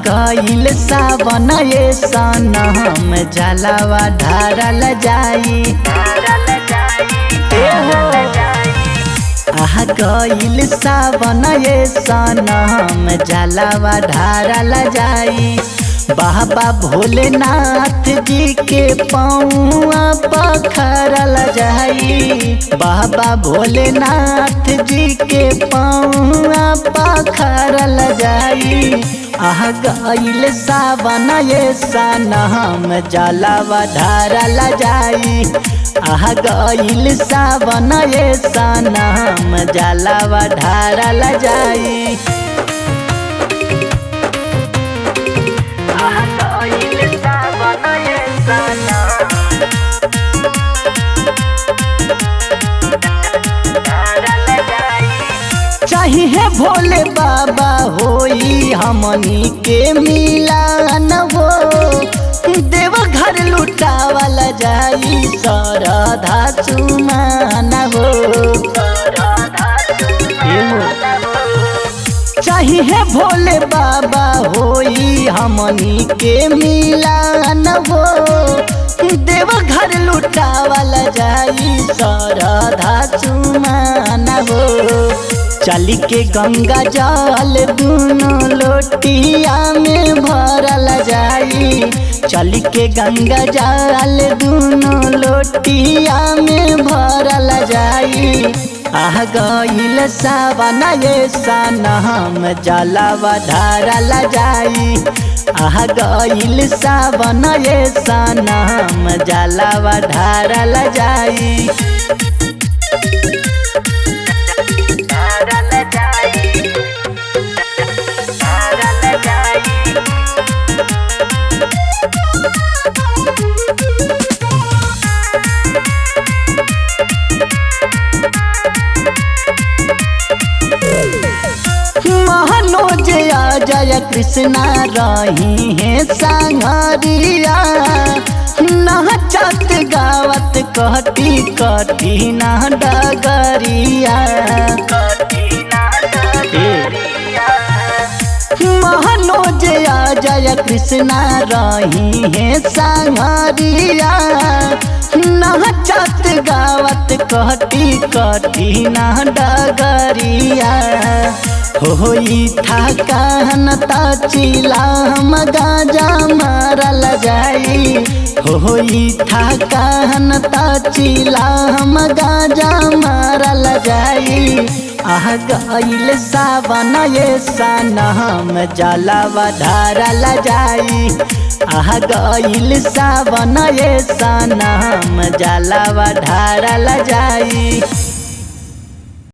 गईल सावन ये सनम जलावा ढारल जाई। गईल सावन ये सनम जलावा ढारल जाई। बाबा भोलेनाथ जी के पौआ पखरल जाई। बाबा भोलेनाथ जी के पौआ पखरल जाई। गईल सावन ये सनम जलावा ढारल जाई। गईल सावन ये सनम जलावा ढारल जाई। चाहिए भोले बाबा होई हमनी के मिलन हो। देवघर लुटावल जाई श्रद्धा सुमन हो। चाहिए भोले बाबा होई हमनी के मिलन हो। देवघर लुटावल जाई श्रद्धा सुमन हो। चली के गंगा जल दूनों लोटिया में भरल जाई। चली के गंगा जल दूनों लोटिया में भरल जाई। गईल सावन ये सनम जलावा ढारल जाई। गईल सावन ये सनम जलावा ढारल जाई। मनोज जय कृष्णा रही है संगरिया। नाचत गावत कटी कटी ना डगरिया। मनोज जय कृष्णा रही है संगरिया। नाचत गावत कटी कटी ना डगरिया। होई थकान चिलाम गाजा मारल जाई। होई थकान चिलाम गाजा मारल जाई। गईल सावन ये सनम जलावा ढारल जाई। गईल सावन ये सनम जलावा ढारल जाई।